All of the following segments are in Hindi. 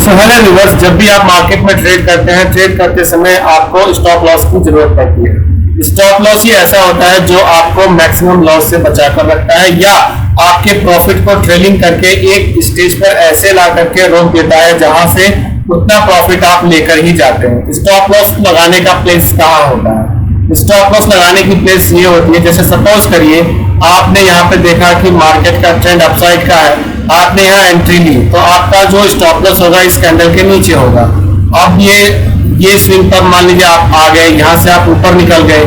सो हेलो व्यूअर्स, जब भी आप मार्केट में ट्रेड करते हैं, ट्रेड करते समय आपको स्टॉप लॉस की जरूरत पड़ती है। स्टॉप लॉस ही ऐसा होता है जो आपको मैक्सिमम लॉस से बचाकर रखता है या आपके प्रॉफिट को ट्रेलिंग करके एक स्टेज पर ऐसे ला करके रोक देता है जहां से उतना प्रॉफिट आप लेकर ही जाते हैं। स्टॉप लॉस लगाने का प्लेस कहाँ होता है? स्टॉप लॉस लगाने की प्लेस ये होती है, जैसे सपोज करिए आपने यहाँ पे देखा कि मार्केट का ट्रेंड अपसाइड का है, आपने यहाँ एंट्री ली तो आपका जो स्टॉप लॉस होगा इस कैंडल के नीचे होगा। अब ये स्विंग पर मान लीजिए आप आ गए, यहाँ से आप ऊपर निकल गए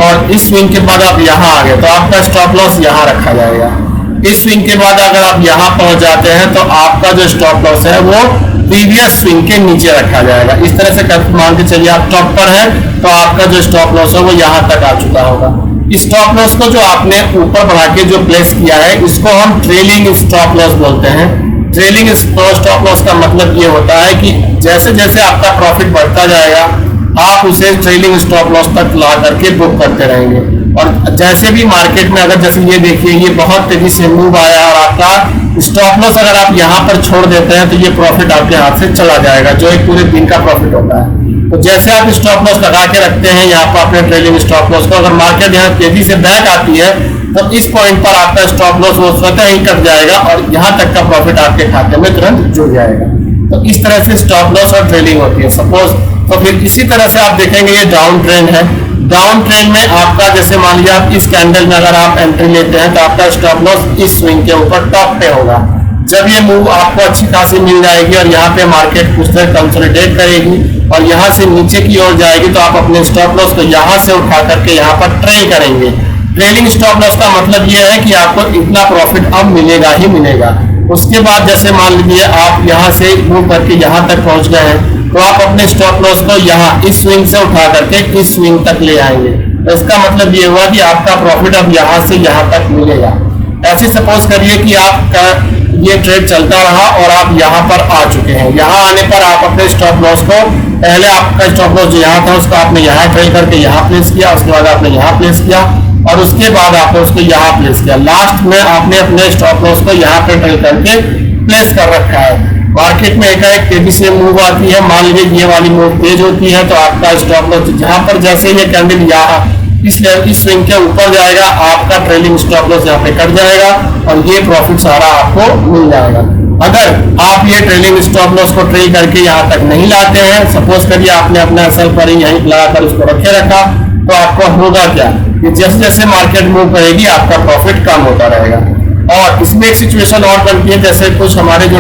और इस स्विंग के बाद आप यहाँ आ गए तो आपका स्टॉप लॉस यहाँ रखा जाएगा। इस स्विंग के बाद अगर आप यहाँ पहुंच जाते हैं तो आपका जो स्टॉप लॉस है वो प्रीवियस स्विंग के नीचे रखा जाएगा। इस तरह से मान के चलिए आप टॉप पर है तो आपका जो स्टॉप लॉस है वो यहाँ तक आ चुका होगा। स्टॉप लॉस को जो आपने ऊपर बढ़ा के जो प्लेस किया है इसको हम ट्रेलिंग स्टॉप लॉस बोलते हैं। ट्रेलिंग स्टॉप लॉस का मतलब ये होता है कि जैसे जैसे आपका प्रॉफिट बढ़ता जाएगा आप उसे ट्रेलिंग स्टॉप लॉस तक ला करके बुक करते रहेंगे। और जैसे भी मार्केट में अगर जैसे ये देखिए ये बहुत तेजी से मूव आया और आपका स्टॉप लॉस अगर आप यहाँ पर छोड़ देते हैं तो ये प्रॉफिट आपके हाथ से चला जाएगा, जो एक पूरे दिन का प्रॉफिट होता है। तो जैसे आप स्टॉप लॉस लगा के रखते हैं यहाँ पर अपने ट्रेलिंग स्टॉप लॉस को, अगर मार्केट यहाँ तेजी से बैक आती है तो इस पॉइंट पर आपका स्टॉप लॉस वो स्वतः ही कट जाएगा और यहाँ तक का प्रॉफिट आपके खाते में तुरंत जुड़ जाएगा। तो इस तरह से स्टॉप लॉस और ट्रेलिंग होती है। सपोज तो फिर इसी तरह से आप देखेंगे ये डाउन ट्रेंड है। डाउन ट्रेंड में आपका जैसे मान लिया आप इस कैंडल में अगर आप एंट्री लेते हैं तो आपका स्टॉप लॉस इस स्विंग के ऊपर टॉप पे होगा। जब ये मूव आपको अच्छी खासी मिल जाएगी और यहाँ पे मार्केट कुछ देर कंसोलिडेट करेगी और यहाँ से नीचे की ओर जाएगी तो आप अपने स्टॉप लॉस को यहाँ से उठा करके यहाँ पर ट्रेल करेंगे। ट्रेलिंग स्टॉप लॉस का मतलब ये है कि आपको इतना प्रॉफिट अब मिलेगा ही मिलेगा। उसके बाद जैसे मान लीजिए आप यहाँ से मूव करके यहाँ तक पहुंच गए हैं तो आप अपने स्टॉप लॉस को यहाँ इस स्विंग से उठा करके इस स्विंग तक ले आएंगे। तो इसका मतलब ये हुआ कि आपका प्रॉफिट अब यहाँ से यहाँ तक मिलेगा। ऐसे सपोज करिए कि आपका ये ट्रेड चलता रहा और आप यहाँ पर आ चुके हैं। यहाँ आने पर आप अपने स्टॉप लॉस को पहले आपका स्टॉप लॉस जो यहाँ था उसको आपने यहाँ ट्रेड करके यहाँ प्लेस किया, उसके बाद आपने यहाँ प्लेस किया और उसके बाद आपने उसको यहाँ प्लेस किया। लास्ट में आपने अपने स्टॉप लॉस को यहाँ पे ट्रेड करके प्लेस कर रखा है। मार्केट में एकाएक तेजी से मूव आती है, मान लीजिए ये वाली मूव तेज होती है तो आपका स्टॉप लॉस जहाँ पर जैसे ये कैंडल यहाँ इस स्विंग के ऊपर जाएगा आपका ट्रेलिंग स्टॉप लॉस यहाँ पे कट जाएगा और ये प्रॉफिट सारा आपको मिल जाएगा। अगर आप ये ट्रेलिंग स्टॉप लॉस को ट्रेल करके यहाँ तक नहीं लाते हैं, सपोज करिए आपने अपना एसएल पर यहीं लगाकर उसको रखे रखा, तो आपको होगा क्या कि जैसे जैसे मार्केट मूव करेगी आपका प्रॉफिट कम होता रहेगा। और इसमें एक सिचुएशन और बनती है, जैसे कुछ हमारे जो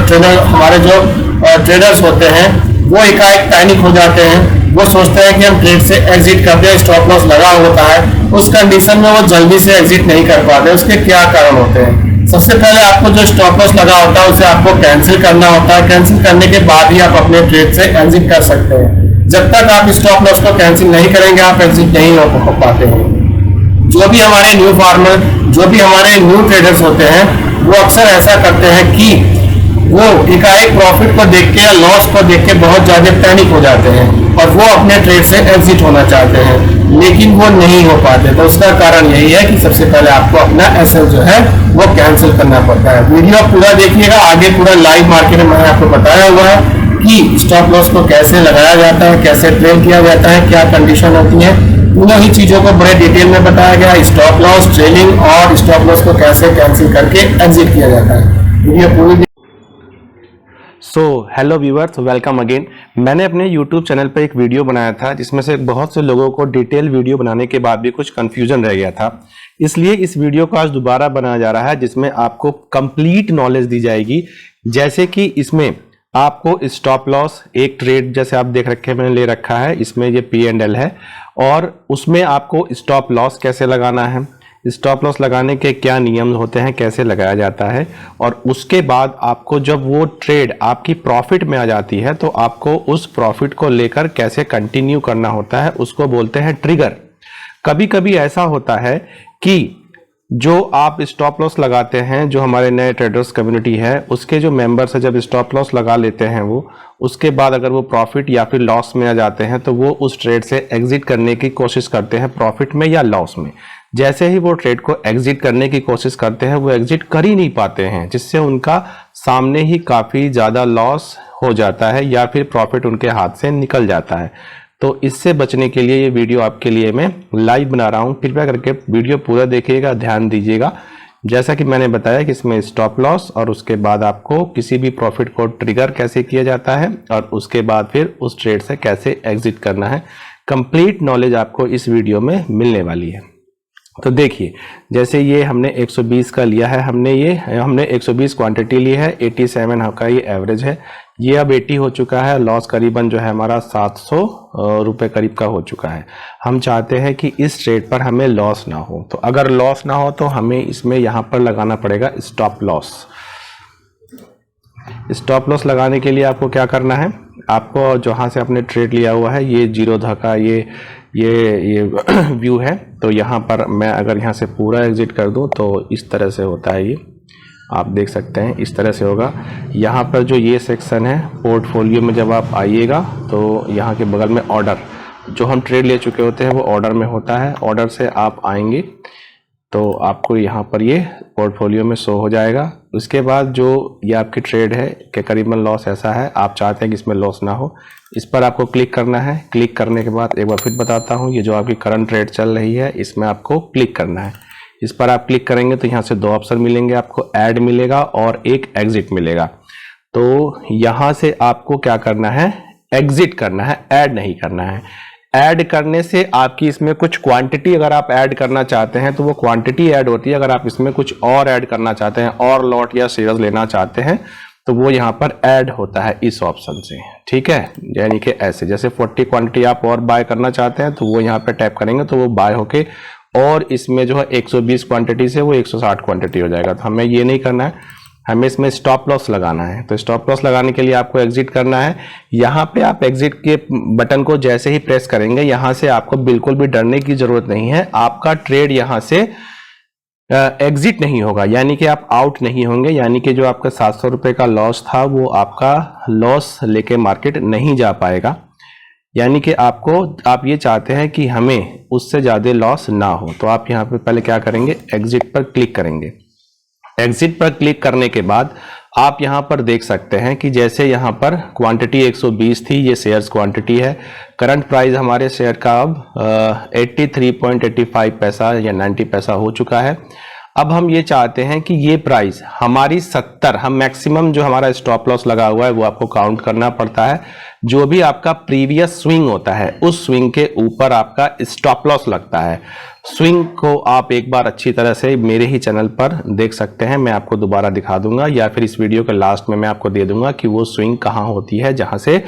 ट्रेडर्स होते हैं वो एकाएक पैनिक हो जाते हैं, वो सोचते हैं कि हम ट्रेड से एग्जिट कर दें, स्टॉप लॉस लगा होता है, उस कंडीशन में वो जल्दी से एग्जिट नहीं कर पाते। उसके क्या कारण होते हैं? सबसे पहले आपको जो स्टॉप लॉस लगा होता है उसे आपको कैंसिल करना होता है। कैंसिल करने के बाद ही आप अपने ट्रेड से एग्जिट कर सकते हैं। जब तक आप स्टॉप लॉस को कैंसिल नहीं करेंगे आप एग्जिट नहीं हो पाते हैं। जो भी हमारे न्यू फार्मर, जो भी हमारे न्यू ट्रेडर्स होते हैं वो अक्सर ऐसा करते हैं कि वो एकाएक प्रॉफिट को देख के या लॉस को देख के बहुत ज्यादा पैनिक हो जाते हैं और वो अपने ट्रेड से एग्जिट होना चाहते हैं लेकिन वो नहीं हो पाते। तो उसका कारण यही है कि सबसे पहले आपको अपना एसएल जो है वो कैंसिल करना पड़ता है। वीडियो पूरा देखिएगा, आगे पूरा लाइव मार्केट में मैंने आपको बताया हुआ है कि स्टॉप लॉस को कैसे लगाया जाता है, कैसे ट्रेड किया जाता है, क्या कंडीशन होती है, तीनों ही चीजों को बड़े डिटेल में बताया गया है। स्टॉप लॉस, ट्रेलिंग और स्टॉप लॉस को कैसे कैंसिल करके एग्जिट किया जाता है। वीडियो पूरी so hello viewers, welcome again. मैंने अपने YouTube चैनल पर एक वीडियो बनाया था जिसमें से बहुत से लोगों को डिटेल वीडियो बनाने के बाद भी कुछ कंफ्यूजन रह गया था, इसलिए इस वीडियो को आज दोबारा बनाया जा रहा है जिसमें आपको कंप्लीट नॉलेज दी जाएगी। जैसे कि इसमें आपको स्टॉप लॉस, एक ट्रेड जैसे आप देख रखे हैं मैंने ले रखा है, इसमें ये P&L है और उसमें आपको स्टॉप लॉस कैसे लगाना है, स्टॉप लॉस लगाने के क्या नियम होते हैं, कैसे लगाया जाता है, और उसके बाद आपको जब वो ट्रेड आपकी प्रॉफिट में आ जाती है तो आपको उस प्रॉफिट को लेकर कैसे कंटिन्यू करना होता है, उसको बोलते हैं ट्रिगर। कभी कभी ऐसा होता है कि जो आप स्टॉप लॉस लगाते हैं, जो हमारे नए ट्रेडर्स कम्युनिटी है उसके जो मेंबर्स है जब स्टॉप लॉस लगा लेते हैं वो उसके बाद अगर वो प्रॉफिट या फिर लॉस में आ जाते हैं तो वो उस ट्रेड से एग्जिट करने की कोशिश करते हैं प्रॉफिट में या लॉस में। जैसे ही वो ट्रेड को एग्जिट करने की कोशिश करते हैं वो एग्जिट कर ही नहीं पाते हैं, जिससे उनका सामने ही काफ़ी ज़्यादा लॉस हो जाता है या फिर प्रॉफिट उनके हाथ से निकल जाता है। तो इससे बचने के लिए ये वीडियो आपके लिए मैं लाइव बना रहा हूँ। कृपया करके वीडियो पूरा देखिएगा, ध्यान दीजिएगा। जैसा कि मैंने बताया कि इसमें स्टॉप लॉस और उसके बाद आपको किसी भी प्रॉफिट को ट्रिगर कैसे किया जाता है और उसके बाद फिर उस ट्रेड से कैसे एग्जिट करना है, कंप्लीट नॉलेज आपको इस वीडियो में मिलने वाली है। तो देखिए, जैसे ये हमने 120 का लिया है, हमने 120 क्वांटिटी ली है, 87 का ये एवरेज है। ये अब 80 हो चुका है, लॉस करीबन जो है हमारा 700 रुपये करीब का हो चुका है। हम चाहते हैं कि इस ट्रेड पर हमें लॉस ना हो, तो अगर लॉस ना हो तो हमें इसमें यहाँ पर लगाना पड़ेगा स्टॉप लॉस। स्टॉप लॉस लगाने के लिए आपको क्या करना है, आपको जहाँ से आपने ट्रेड लिया हुआ है, ये जीरोधा का ये व्यू है, तो यहाँ पर मैं अगर यहाँ से पूरा एग्जिट कर दूँ तो इस तरह से होता है। ये आप देख सकते हैं, इस तरह से होगा। यहाँ पर जो ये सेक्शन है पोर्टफोलियो में, जब आप आइएगा तो यहाँ के बगल में ऑर्डर, जो हम ट्रेड ले चुके होते हैं वो ऑर्डर में होता है। ऑर्डर से आप आएंगे तो आपको यहाँ पर ये पोर्टफोलियो में शो हो जाएगा। उसके बाद जो ये आपकी ट्रेड है कि करीबन लॉस ऐसा है, आप चाहते हैं कि इसमें लॉस ना हो, इस पर आपको क्लिक करना है। क्लिक करने के बाद एक बार फिर बताता हूँ, ये जो आपकी करंट ट्रेड चल रही है इसमें आपको क्लिक करना है। इस पर आप क्लिक करेंगे तो यहाँ से दो ऑप्शन मिलेंगे, आपको ऐड मिलेगा और एक एग्जिट मिलेगा। तो यहाँ से आपको क्या करना है, एग्जिट करना है, ऐड नहीं करना है। ऐड करने से आपकी इसमें कुछ क्वांटिटी अगर आप ऐड करना चाहते हैं तो वो क्वांटिटी ऐड होती है। अगर आप इसमें कुछ और ऐड करना चाहते हैं और लॉट या शेयर्स लेना चाहते हैं तो वो यहाँ पर ऐड होता है इस ऑप्शन से, ठीक है। यानी कि ऐसे जैसे 40 क्वांटिटी आप और बाय करना चाहते हैं तो वो यहाँ पे टैप करेंगे तो वो बाय होके और इसमें जो है 120 क्वांटिटी से वो 160 क्वांटिटी हो जाएगा। तो हमें ये नहीं करना है, हमें इसमें स्टॉप लॉस लगाना है। तो स्टॉप लॉस लगाने के लिए आपको एग्जिट करना है। यहाँ पे आप एग्जिट के बटन को जैसे ही प्रेस करेंगे, यहाँ से आपको बिल्कुल भी डरने की जरूरत नहीं है। आपका ट्रेड यहाँ से एग्जिट नहीं होगा, यानी कि आप आउट नहीं होंगे। यानी कि जो आपका 700 रुपये का लॉस था वो आपका लॉस लेके मार्केट नहीं जा पाएगा। यानी कि आप ये चाहते हैं कि हमें उससे ज़्यादा लॉस ना हो, तो आप यहाँ पे पहले क्या करेंगे, एग्जिट पर क्लिक करेंगे। एग्जिट पर क्लिक करने के बाद आप यहाँ पर देख सकते हैं कि जैसे यहाँ पर क्वांटिटी 120 थी, ये शेयर्स क्वांटिटी है। करंट प्राइस हमारे शेयर का अब 83.85 पैसा या 90 पैसा हो चुका है। अब हम ये चाहते हैं कि ये प्राइस हमारी 70, हम मैक्सिमम जो हमारा स्टॉप लॉस लगा हुआ है वो आपको काउंट करना पड़ता है। जो भी आपका प्रीवियस स्विंग होता है उस स्विंग के ऊपर आपका स्टॉप लॉस लगता है। स्विंग को आप एक बार अच्छी तरह से मेरे ही चैनल पर देख सकते हैं, मैं आपको दोबारा दिखा दूंगा या फिर इस वीडियो के लास्ट में मैं आपको दे दूंगा कि वो स्विंग कहाँ होती है जहां से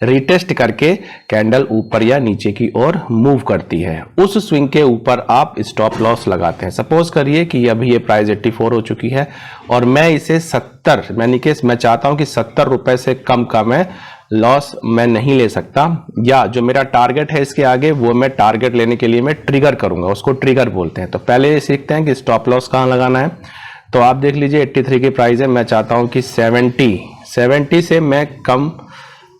रिटेस्ट करके कैंडल ऊपर या नीचे की ओर मूव करती है। उस स्विंग के ऊपर आप स्टॉप लॉस लगाते हैं। सपोज करिए कि अभी ये प्राइस 84 हो चुकी है और मैं इसे 70, यानी कि मैं चाहता हूं कि 70 रुपए से कम का मैं लॉस मैं नहीं ले सकता, या जो मेरा टारगेट है इसके आगे वो मैं टारगेट लेने के लिए मैं ट्रिगर करूंगा, उसको ट्रिगर बोलते हैं। तो पहले ये सीखते हैं कि स्टॉप लॉस कहां लगाना है। तो आप देख लीजिए 83 की प्राइस है, मैं चाहता हूं कि 70 से मैं कम,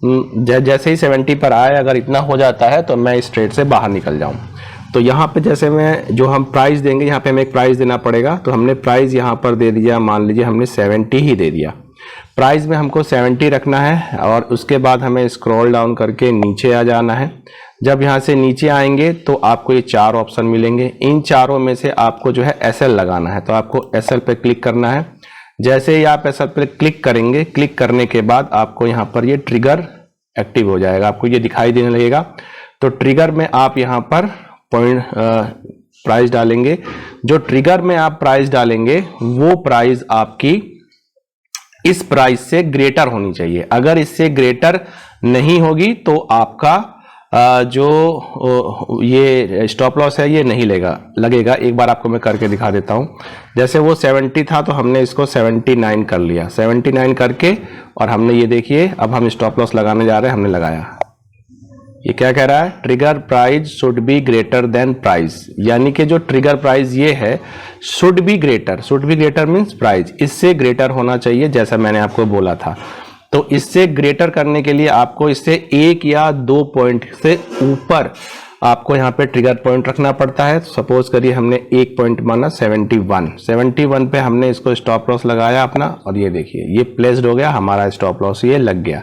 जैसे ही 70 पर आए अगर इतना हो जाता है तो मैं इस ट्रेड से बाहर निकल जाऊं। तो यहाँ पे जैसे मैं जो हम प्राइस देंगे, यहाँ पे हमें एक प्राइस देना पड़ेगा। तो हमने प्राइस यहाँ पर दे दिया, मान लीजिए हमने 70 ही दे दिया। प्राइस में हमको 70 रखना है और उसके बाद हमें स्क्रॉल डाउन करके नीचे आ जाना है। जब यहाँ से नीचे आएंगे तो आपको ये 4 ऑप्शन मिलेंगे। इन चारों में से आपको जो है SL लगाना है, तो आपको SL पे क्लिक करना है। जैसे ही आप SL पे क्लिक करेंगे, क्लिक करने के बाद आपको यहाँ पर ये ट्रिगर एक्टिव हो जाएगा, आपको ये दिखाई देने लगेगा। तो ट्रिगर में आप यहाँ पर प्राइस डालेंगे। जो ट्रिगर में आप प्राइस डालेंगे वो प्राइस आपकी इस प्राइस से ग्रेटर होनी चाहिए। अगर इससे ग्रेटर नहीं होगी तो आपका जो ये स्टॉप लॉस है ये नहीं लगेगा। एक बार आपको मैं करके दिखा देता हूं। जैसे वो 70 था तो हमने इसको 79 कर लिया, 79 करके, और हमने ये देखिए अब हम स्टॉप लॉस लगाने जा रहे हैं, हमने लगाया। ये क्या कह रहा है, trigger price should be greater than price, यानी कि जो ट्रिगर प्राइस ये है should be greater means price, इससे ग्रेटर होना चाहिए जैसा मैंने आपको बोला था। तो इससे ग्रेटर करने के लिए आपको इससे 1 या 2 पॉइंट से ऊपर आपको यहाँ पे ट्रिगर पॉइंट रखना पड़ता है। सपोज करिए हमने एक पॉइंट माना 71 पे हमने इसको स्टॉप लॉस लगाया अपना, और ये देखिए ये प्लेस्ड हो गया, हमारा स्टॉप लॉस ये लग गया।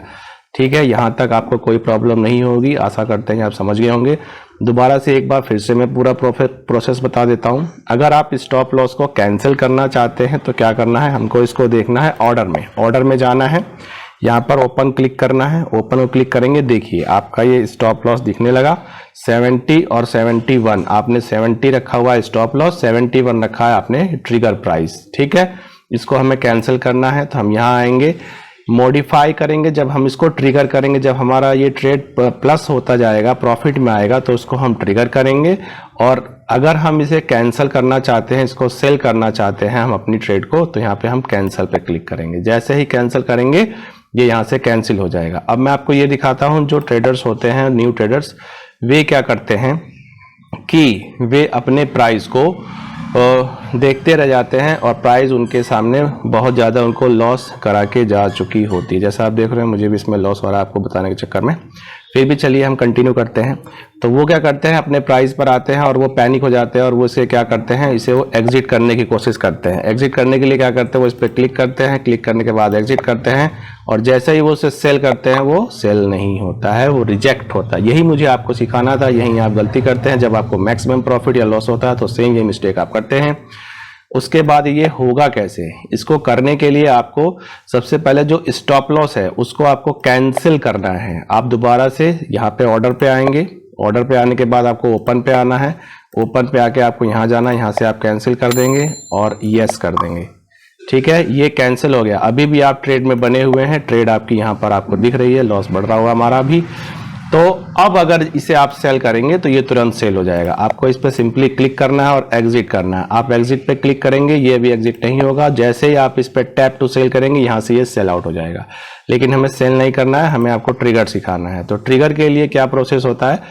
ठीक है, यहाँ तक आपको कोई प्रॉब्लम नहीं होगी, आशा करते हैं आप समझ गए होंगे। दोबारा से एक बार फिर से मैं पूरा प्रोसेस बता देता हूँ। अगर आप स्टॉप लॉस को कैंसिल करना चाहते हैं तो क्या करना है, हमको इसको देखना है ऑर्डर में जाना है, यहाँ पर ओपन क्लिक करना है। ओपन को क्लिक करेंगे, देखिए आपका ये स्टॉप लॉस दिखने लगा 70 और 71। आपने 70 रखा हुआ है स्टॉप लॉस, 71 रखा है आपने ट्रिगर प्राइस। ठीक है, इसको हमें कैंसिल करना है तो हम यहाँ आएंगे, मॉडिफाई करेंगे। जब हम इसको ट्रिगर करेंगे, जब हमारा ये ट्रेड प्लस होता जाएगा, प्रॉफिट में आएगा, तो उसको हम ट्रिगर करेंगे। और अगर हम इसे कैंसिल करना चाहते हैं, इसको सेल करना चाहते हैं हम अपनी ट्रेड को, तो यहाँ पे हम कैंसिल पे क्लिक करेंगे। जैसे ही कैंसिल करेंगे ये यहाँ से कैंसिल हो जाएगा। अब मैं आपको ये दिखाता हूँ, जो ट्रेडर्स होते हैं न्यू ट्रेडर्स, वे क्या करते हैं कि वे अपने प्राइस को देखते रह जाते हैं और प्राइस उनके सामने बहुत ज़्यादा उनको लॉस करा के जा चुकी होती है। जैसा आप देख रहे हैं मुझे भी इसमें लॉस हो रहा है आपको बताने के चक्कर में, फिर भी चलिए हम कंटिन्यू करते हैं। तो वो क्या करते हैं, अपने प्राइस पर आते हैं और वो पैनिक हो जाते हैं और वो इसे क्या करते हैं, इसे वो एग्जिट करने की कोशिश करते हैं। एग्जिट करने के लिए क्या करते हैं, वो इस पर क्लिक करते हैं, क्लिक करने के बाद एग्जिट करते हैं, और जैसे ही वो उसे सेल करते हैं वो सेल नहीं होता है, वो रिजेक्ट होता है। यही मुझे आपको सिखाना था, यही आप गलती करते हैं। जब आपको मैक्सिमम प्रॉफिट या लॉस होता है तो सेम ये मिस्टेक आप करते हैं। उसके बाद ये होगा कैसे, इसको करने के लिए आपको सबसे पहले जो स्टॉप लॉस है उसको आपको कैंसिल करना है। आप दोबारा से यहाँ पे ऑर्डर पे आएंगे, ऑर्डर पे आने के बाद आपको ओपन पे आना है, ओपन पे आके आपको यहाँ जाना है, यहाँ से आप कैंसिल कर देंगे और यस कर देंगे। ठीक है, ये कैंसिल हो गया। अभी भी आप ट्रेड में बने हुए हैं, ट्रेड आपकी यहाँ पर आपको दिख रही है, लॉस बढ़ रहा हुआ हमारा भी। तो अब अगर इसे आप सेल करेंगे तो ये तुरंत सेल हो जाएगा। आपको इस पर सिंपली क्लिक करना है और एग्जिट करना है। आप एग्जिट पे क्लिक करेंगे, ये भी एग्जिट नहीं होगा। जैसे ही आप इस पर टैप टू सेल करेंगे, यहाँ से ये सेल आउट हो जाएगा। लेकिन हमें सेल नहीं करना है, हमें आपको ट्रिगर सिखाना है। तो ट्रिगर के लिए क्या प्रोसेस होता है,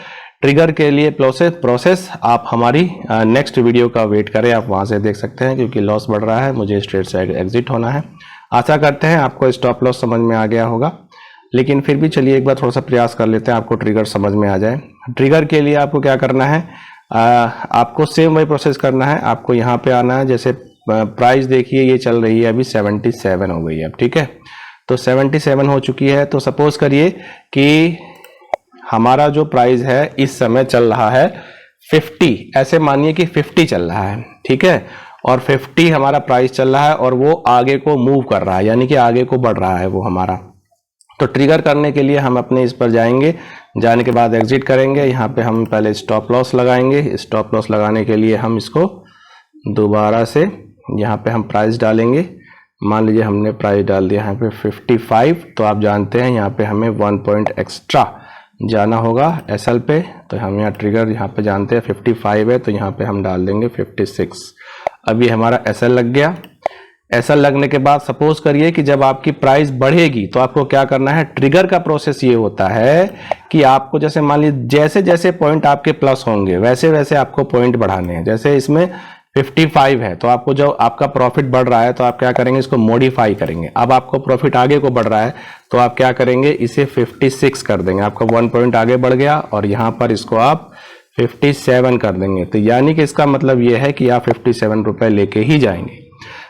ट्रिगर के लिए प्रोसेस आप हमारी नेक्स्ट वीडियो का वेट करें, आप वहां से देख सकते हैं, क्योंकि लॉस बढ़ रहा है, मुझे इस ट्रेड से एग्जिट होना है। आशा करते हैं आपको स्टॉप लॉस समझ में आ गया होगा, लेकिन फिर भी चलिए एक बार थोड़ा सा प्रयास कर लेते हैं, आपको ट्रिगर समझ में आ जाए। ट्रिगर के लिए आपको क्या करना है, आपको सेम वही प्रोसेस करना है। आपको यहाँ पे आना है, जैसे प्राइस देखिए ये चल रही है अभी 77 हो गई है अब। ठीक है, तो 77 हो चुकी है। तो सपोज करिए कि हमारा जो प्राइस है इस समय चल रहा है 50, ऐसे मानिए कि 50 चल रहा है। ठीक है, और 50 हमारा प्राइस चल रहा है और वो आगे को मूव कर रहा है, यानी कि आगे को बढ़ रहा है वो हमारा। तो ट्रिगर करने के लिए हम अपने इस पर जाएंगे, जाने के बाद एग्जिट करेंगे। यहाँ पे हम पहले स्टॉप लॉस लगाएंगे। स्टॉप लॉस लगाने के लिए हम इसको दोबारा से यहाँ पे हम प्राइस डालेंगे। मान लीजिए हमने प्राइस डाल दिया यहाँ पे 55, तो आप जानते हैं यहाँ पे हमें 1 पॉइंट एक्स्ट्रा जाना होगा एसएल पे। तो हम यहाँ ट्रिगर यहाँ पे जानते हैं 55 है, तो यहाँ पे हम डाल देंगे 56। अभी हमारा एसएल लग गया। एसएल लगने के बाद सपोज करिए कि जब आपकी प्राइस बढ़ेगी तो आपको क्या करना है, ट्रिगर का प्रोसेस ये होता है कि आपको जैसे मान लीजिए जैसे जैसे पॉइंट आपके प्लस होंगे वैसे वैसे आपको पॉइंट बढ़ाने हैं। जैसे इसमें 55 है तो आपको जो आपका प्रॉफिट बढ़ रहा है तो आप क्या करेंगे, इसको मॉडिफाई करेंगे। अब आपको प्रॉफिट आगे को बढ़ रहा है तो आप क्या करेंगे, इसे 56 कर देंगे। आपका 1 पॉइंट आगे बढ़ गया और यहाँ पर इसको आप 57 कर देंगे। तो यानी कि इसका मतलब यह है कि आप 57 रुपए लेके ही जाएंगे।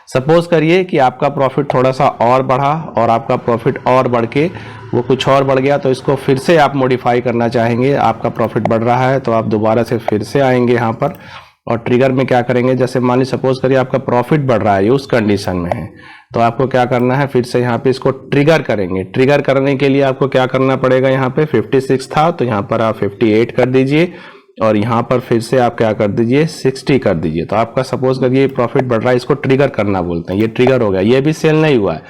सपोज करिए कि आपका प्रॉफिट थोड़ा सा और बढ़ा और आपका प्रॉफिट और बढ़ के वो कुछ और बढ़ गया, तो इसको फिर से आप मॉडिफाई करना चाहेंगे। आपका प्रॉफिट बढ़ रहा है तो आप दोबारा से फिर से आएंगे यहाँ पर और ट्रिगर में क्या करेंगे, जैसे मान लीजिए सपोज करिए आपका प्रॉफिट बढ़ रहा है, उस कंडीशन में है, तो आपको क्या करना है, फिर से यहाँ पे इसको ट्रिगर करेंगे। ट्रिगर करने के लिए आपको क्या करना पड़ेगा, यहाँ पे 56 था तो यहाँ पर आप 58 कर दीजिए और यहाँ पर फिर से आप क्या कर दीजिए 60 कर दीजिए। तो आपका सपोज करिए प्रॉफिट बढ़ रहा है, इसको ट्रिगर करना बोलते हैं। ये ट्रिगर हो गया, ये भी सेल नहीं हुआ है।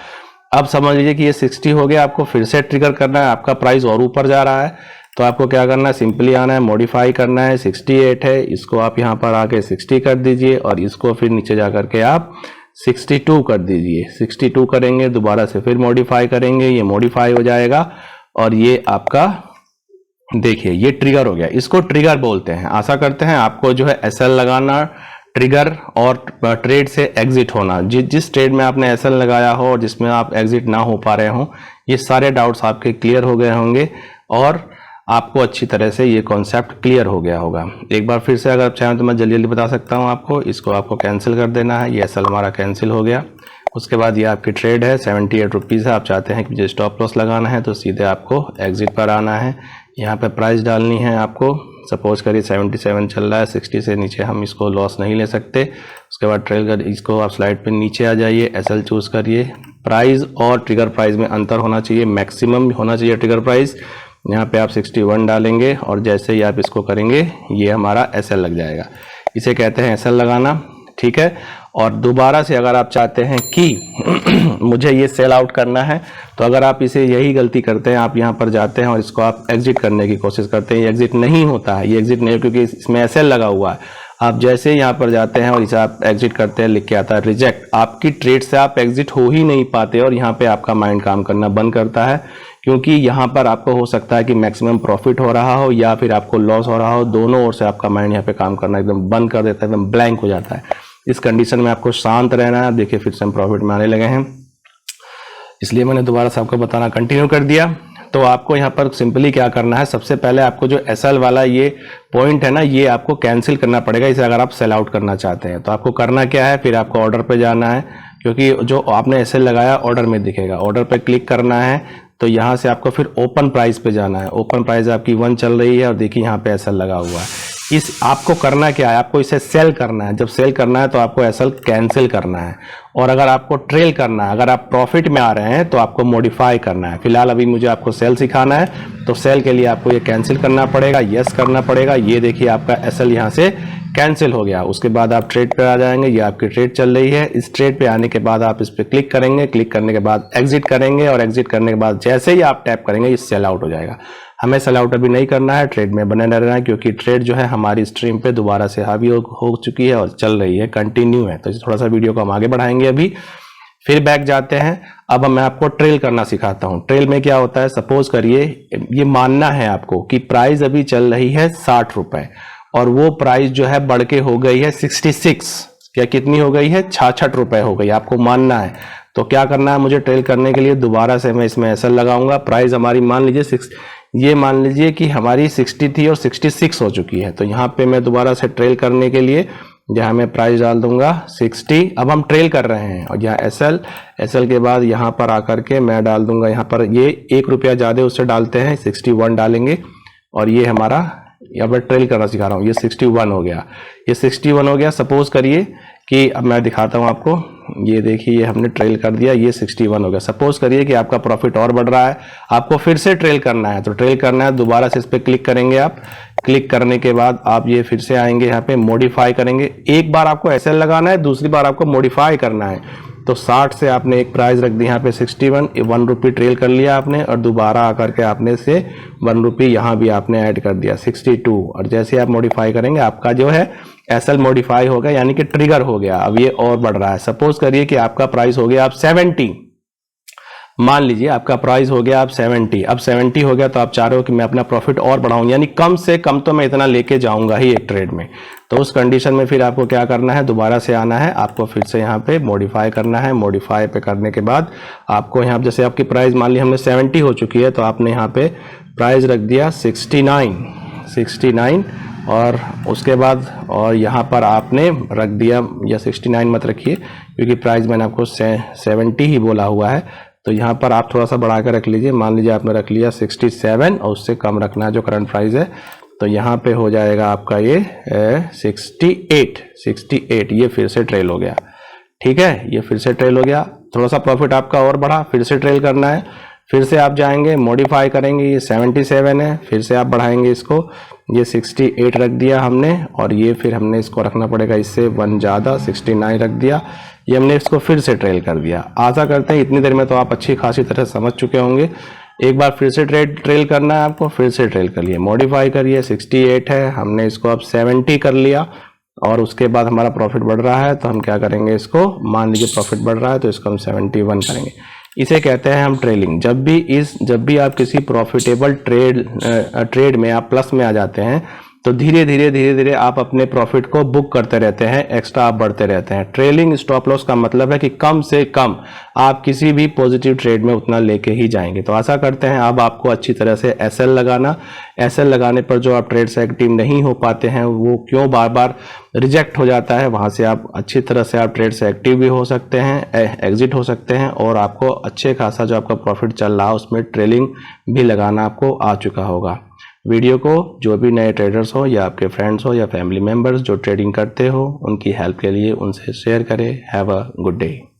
अब समझ लीजिए कि ये 60 हो गया, आपको फिर से ट्रिगर करना है, आपका प्राइस और ऊपर जा रहा है तो आपको क्या करना है, सिंपली आना है, मॉडिफाई करना है। 68 है, इसको आप यहाँ पर आके 60 कर दीजिए और इसको फिर नीचे जा करके आप 62 कर दीजिए। 62 करेंगे, दोबारा से फिर मॉडिफाई करेंगे, ये मॉडिफाई हो जाएगा और ये आपका देखिए ये ट्रिगर हो गया। इसको ट्रिगर बोलते हैं। आशा करते हैं आपको जो है एसएल लगाना, ट्रिगर और ट्रेड से एग्जिट होना, जिस ट्रेड में आपने एसएल लगाया हो और जिसमें आप एग्जिट ना हो पा रहे हो, ये सारे डाउट्स आपके क्लियर हो गए होंगे। और आपको अच्छी तरह से ये कॉन्सेप्ट क्लियर हो गया होगा। एक बार फिर से अगर आप चाहें तो मैं जल्दी जल्दी बता सकता हूँ आपको। इसको आपको कैंसिल कर देना है, ये एसएल हमारा कैंसिल हो गया। उसके बाद ये आपकी ट्रेड है 78 रुपीज़ है। आप चाहते हैं कि मुझे स्टॉप लॉस लगाना है तो सीधे आपको एग्जिट पर आना है। यहाँ पे प्राइस डालनी है आपको, सपोज करिए 77 चल रहा है, 60 से नीचे हम इसको लॉस नहीं ले सकते। उसके बाद ट्रेल कर इसको आप स्लाइड पे नीचे आ जाइए, एसएल चूज़ करिए। प्राइस और ट्रिगर प्राइस में अंतर होना चाहिए, मैक्सिमम होना चाहिए ट्रिगर प्राइस। यहाँ पे आप 61 डालेंगे और जैसे ही आप इसको करेंगे ये हमारा एसएल लग जाएगा। इसे कहते हैं एसएल लगाना, ठीक है। और दोबारा से अगर आप चाहते हैं कि मुझे ये सेल आउट करना है तो अगर आप इसे यही गलती करते हैं, आप यहाँ पर जाते हैं और इसको आप एग्जिट करने की कोशिश करते हैं, ये एग्जिट नहीं होता है, ये एग्जिट नहीं, क्योंकि इसमें एसएल लगा हुआ है। आप जैसे ही यहाँ पर जाते हैं और इसे आप एग्जिट करते हैं, लिख के आता है रिजेक्ट। आपकी ट्रेड से आप एग्जिट हो ही नहीं पाते और यहाँ पे आपका माइंड काम करना बंद करता है, क्योंकि यहाँ पर आपको हो सकता है कि मैक्सिमम प्रॉफिट हो रहा हो या फिर आपको लॉस हो रहा हो। दोनों ओर से आपका माइंड यहाँ पे काम करना एकदम बंद कर देता है, एकदम ब्लैंक हो जाता है। इस कंडीशन में आपको शांत रहना है। देखिए फिर से हम प्रॉफिट में आने लगे हैं, इसलिए मैंने दोबारा से आपको बताना कंटिन्यू कर दिया। तो आपको यहाँ पर सिंपली क्या करना है, सबसे पहले आपको जो एसएल वाला ये पॉइंट है ना, ये आपको कैंसिल करना पड़ेगा इसे अगर आप सेल आउट करना चाहते हैं। तो आपको करना क्या है, फिर आपको ऑर्डर पे जाना है, क्योंकि जो आपने एसएल लगाया ऑर्डर में दिखेगा। ऑर्डर पे क्लिक करना है, तो यहाँ से आपको फिर ओपन प्राइस पे जाना है। ओपन प्राइस आपकी 1 चल रही है और देखिए यहाँ पे एसएल लगा हुआ है। इस आपको करना क्या है, आपको इसे सेल करना है। जब सेल करना है तो आपको एसएल कैंसिल करना है। और अगर आपको ट्रेल करना है, अगर आप प्रॉफिट में आ रहे हैं तो आपको मॉडिफाई करना है। फिलहाल अभी मुझे आपको सेल सिखाना है, तो सेल के लिए आपको ये कैंसिल करना पड़ेगा, यस करना पड़ेगा। ये देखिए आपका एसएल यहाँ से कैंसिल हो गया। उसके बाद आप ट्रेड पे आ जाएंगे, ये आपकी ट्रेड चल रही है। इस ट्रेड पे आने के बाद आप इस पे क्लिक करेंगे, क्लिक करने के बाद एग्जिट करेंगे और एग्जिट करने के बाद जैसे ही आप टैप करेंगे ये सेल आउट हो जाएगा। हमें सेल आउट अभी नहीं करना है, ट्रेड में बने रहना है, क्योंकि ट्रेड जो है हमारी स्ट्रीम पे दोबारा से हावी हो चुकी है और चल रही है, कंटिन्यू है। तो थोड़ा सा वीडियो को हम आगे बढ़ाएंगे। अभी फिर बैक जाते हैं। अब मैं आपको ट्रेल करना सिखाता हूं। ट्रेल में क्या होता है, सपोज करिए ये मानना है आपको कि प्राइस अभी चल रही है 60 रुपए और वो प्राइस जो है बढ़ के हो गई है 66, क्या कितनी हो गई है, 66 रुपए हो गई। आपको मानना है तो क्या करना है, मुझे ट्रेल करने के लिए दोबारा से मैं इसमें एसएल लगाऊंगा। प्राइस हमारी मान लीजिए ये मान लीजिए कि हमारी 60 थी और 66 हो चुकी है। तो यहाँ पे मैं दोबारा से ट्रेल करने के लिए जहाँ मैं प्राइस डाल दूंगा 60। अब हम ट्रेल कर रहे हैं और यहाँ एसएल के बाद यहाँ पर आकर के मैं डाल दूंगा, यहाँ पर ये 1 रुपया ज्यादा उससे डालते हैं, 61 डालेंगे और ये हमारा यहाँ पर ट्रेल करना सिखा रहा हूँ, ये 61 हो गया, ये 61 हो गया। सपोज करिए कि अब मैं दिखाता हूँ आपको, ये देखिए ये हमने ट्रेल कर दिया, ये 61 हो गया। सपोज करिए कि आपका प्रॉफिट और बढ़ रहा है, आपको फिर से ट्रेल करना है। तो ट्रेल करना है, दोबारा से इस पर क्लिक करेंगे आप। क्लिक करने के बाद आप ये फिर से आएंगे, यहाँ पे मॉडिफाई करेंगे। एक बार आपको एसएल लगाना है, दूसरी बार आपको मॉडिफाई करना है। तो 60 से आपने एक प्राइस रख दी यहाँ पे 61, 1 रुपी ट्रेल कर लिया आपने और दोबारा आकर के आपने से 1 रुपी यहाँ भी आपने ऐड कर दिया 62। और जैसे आप मॉडिफाई करेंगे आपका जो है एसएल मॉडिफाई हो गया, यानी कि ट्रिगर हो गया। अब ये और बढ़ रहा है। सपोज करिए कि आपका प्राइस हो गया आप 70, मान लीजिए आपका प्राइस हो गया आप 70। अब 70 हो गया तो आप चाह रहे हो कि मैं अपना प्रॉफिट और बढ़ाऊं, यानी कम से कम तो मैं इतना लेके जाऊंगा ही एक ट्रेड में। तो उस कंडीशन में फिर आपको क्या करना है, दोबारा से आना है, आपको फिर से यहाँ पे मॉडिफाई करना है। मॉडिफाई पे करने के बाद आपको यहाँ जैसे आपकी प्राइस मान ली हमने 70 हो चुकी है, तो आपने यहाँ पे प्राइस रख दिया 69 और उसके बाद और यहाँ पर आपने रख दिया, या 69 मत रखिए क्योंकि प्राइस मैंने आपको 70 ही बोला हुआ है। तो यहाँ पर आप थोड़ा सा बढ़ा कर रख लीजिए, मान लीजिए आपने रख लिया 67 और उससे कम रखना है जो करंट प्राइस है। तो यहाँ पे हो जाएगा आपका ये 68। ये फिर से ट्रेल हो गया, ठीक है, ये फिर से ट्रेल हो गया। थोड़ा सा प्रॉफिट आपका और बढ़ा, फिर से ट्रेल करना है। फिर से आप जाएंगे मॉडिफाई करेंगे, ये 77 है, फिर से आप बढ़ाएंगे इसको, ये 68 रख दिया हमने और ये फिर हमने इसको रखना पड़ेगा इससे 1 ज़्यादा, 69 रख दिया। ये हमने इसको फिर से ट्रेल कर दिया। आशा करते हैं इतनी देर में तो आप अच्छी खासी तरह समझ चुके होंगे। एक बार फिर से ट्रेल करना है आपको, फिर से ट्रेल करिए, मॉडिफाई करिए, 68 है, हमने इसको अब 70 कर लिया और उसके बाद हमारा प्रॉफिट बढ़ रहा है। तो हम क्या करेंगे, इसको मान लीजिए प्रॉफिट बढ़ रहा है तो इसको हम 71 करेंगे। इसे कहते हैं हम ट्रेलिंग। जब भी आप किसी प्रॉफिटेबल ट्रेड में आप प्लस में आ जाते हैं तो धीरे धीरे आप अपने प्रॉफिट को बुक करते रहते हैं, एक्स्ट्रा आप बढ़ते रहते हैं। ट्रेलिंग स्टॉप लॉस का मतलब है कि कम से कम आप किसी भी पॉजिटिव ट्रेड में उतना लेके ही जाएंगे। तो आशा करते हैं अब आपको अच्छी तरह से एसएल लगाना, एसएल लगाने पर जो आप ट्रेड से एक्टिव नहीं हो पाते हैं, वो क्यों बार बार रिजेक्ट हो जाता है, वहां से आप अच्छी तरह से आप ट्रेड से एक्टिव भी हो सकते हैं, एग्जिट हो सकते हैं, और आपको अच्छे खासा जो आपका प्रॉफिट चल रहा है उसमें ट्रेलिंग भी लगाना आपको आ चुका होगा। वीडियो को जो भी नए ट्रेडर्स हो या आपके फ्रेंड्स हो या फैमिली मेंबर्स जो ट्रेडिंग करते हो, उनकी हेल्प के लिए उनसे शेयर करें। Have a good day.